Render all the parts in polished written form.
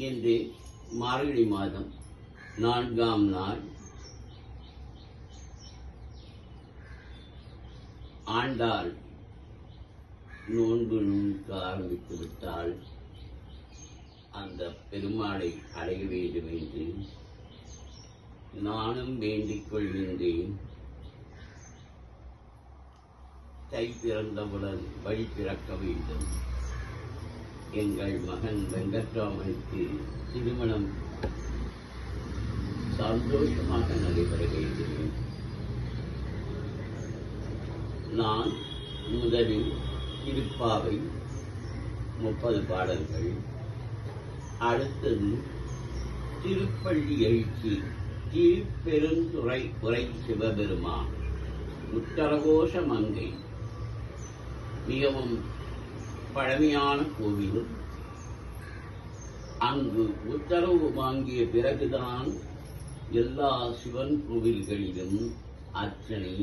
இன்று மார்கழி மாதம் 4ஆம் நாள். ஆண்டாள் நோன்பு நூற்க ஆரம்பித்து விட்டால் அந்த பெருமாளை அடைய வேண்டும் என்று நானும் வேண்டிக் கொள்கின்றேன். தை பிறந்தவுடன் வழி பிறக்க வேண்டும். எங்கள் மகன் வெங்கட்ராமனுக்கு திருமணம் சந்தோஷமாக நடைபெற வேண்டும். நான் முதலில் திருப்பாவை 30 பாடல்கள், அடுத்தது திருப்பள்ளி எழுச்சி திருப்பெருந்துறை உரை சிவபெருமான் உத்தரகோஷ மங்கை, மிகவும் பழமையான கோவில். அங்கு உத்தரவு வாங்கிய பிறகுதான் எல்லா சிவன் கோவில்களிலும் அர்ச்சனை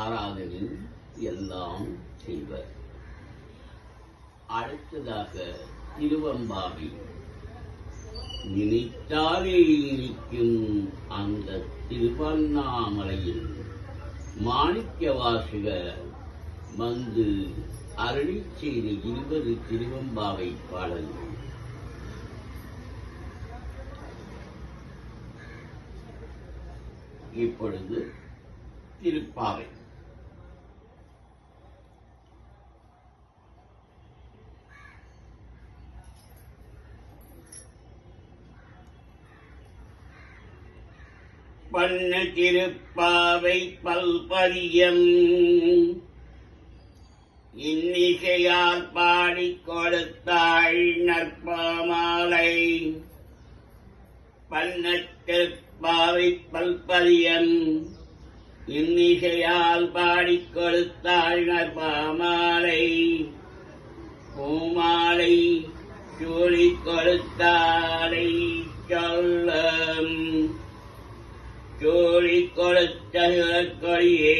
ஆராதனை எல்லாம் செய்வர். அடுத்ததாக திருவம்பாவை, நினைத்தாலே நிற்கும் அந்த திருவண்ணாமலையில் மாணிக்க வாசகர் வந்து அருளி செய்த 20 திருவம்பாவை பாடல்கள். இப்பொழுது திருப்பாவை. பண்ண திருப்பாவை பல்பதியம் இன்னிசையால் பாடிக் கொடுத்தாள் நற்பமாலை. பண்ண திருப்பாவை பல்பதியம் இன்னிசையால் பாடிக் கொடுத்தாள் நற்பமாலை. பூமாலை சூழிக் கொடுத்தாளை சொல்லம் சூழிக் கொடுத்த கொடியே.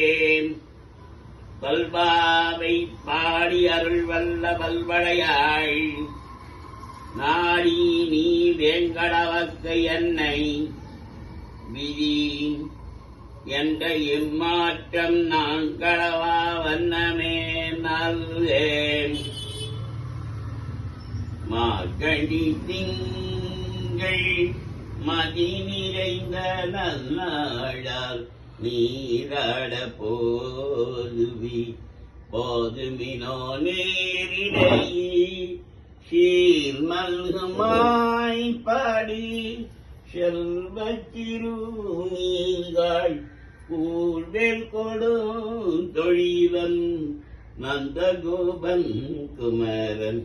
பல்பாவை பாடி அருள் வல்ல பல்வளையாய் நாடி நீ வேங்கடவர்க்கு என்னை விதி என்ற இம்மாற்றம் நான் கடவா வண்ணமே நல்வேன். மார்கழி திங்கள் மதி நிறைந்த நன்னாளால் நீராட போதுமினோ நேரிடை சீர் மல்குமாய் பாடி செல்வ திருநீங்கள் கூர்வேல் கொடும் தொழிலன் நந்தகோபன் குமரன்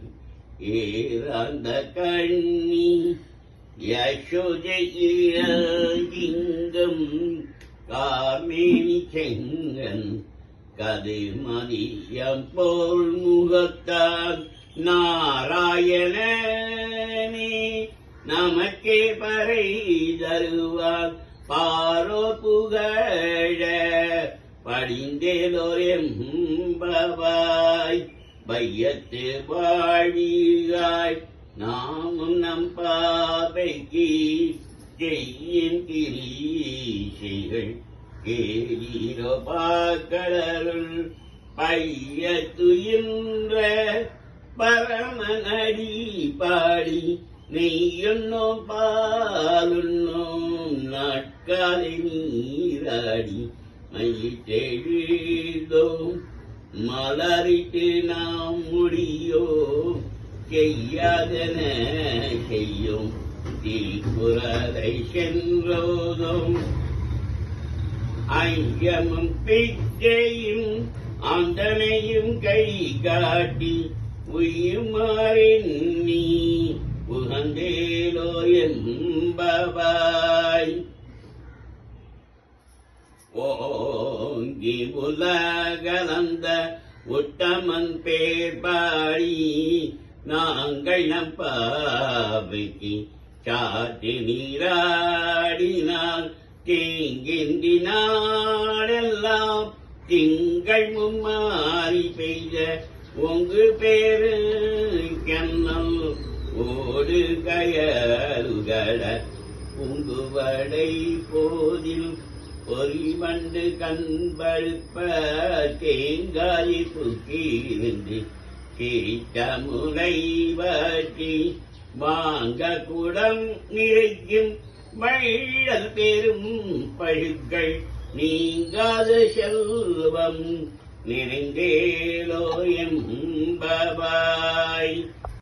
ஏறாந்த கண்ணி யசோதை இளங்கிங்கம் காமேனி செங்கன் கதிர்மதியம் போல் முகத்தால் நாராயணனே நமக்கே பறை தருவார் பாரோ புகழ படிந்தேலோரெம்பவாய் பையத்து வாழிகாய் நாமும் நம் பாவைக்கு செய்யும் கிரீசைகள் கேளீரோ பாக்கடலுள் பையத்துயின்ற பரமனடி பாடி நெய்யுண்ணோம் பாலுண்ணோம் நாட்காலை நீராடி மையிட்டெழுதோம் மலரிட்டு நாம் முடியோ செய்யாதன செய்யும் திருக்குறளை சென்றோதும் ஐயமும் பிச்சையும் ஆந்தனையும் கை காட்டி உயுமாறெண்ணி உகந்தேலோ என்பவாய். ஓங்கி உலகலந்த உத்தமன் பேர் பாடி நாங்கள் நம் பாவைக்கு சாத்தி நீராடினால் தீங்கின்றி நாடெல்லாம் திங்கள் மும்மாறி பெய்த உங்கு பேரு கண்ணல் ஓடு கயலுகள பூங்குவடை போதிலும் பொறிவண்டு கண்பழுப்ப தேங்காய் தூக்கியிருந்து கீச்சமுலை வாட்டி வாங்க குடம் நிறைக்கும் வள்ளல் பெரும் பழுக்கள் நீங்காத செல்வம் நிறைந்தேலோ என்பவாய்.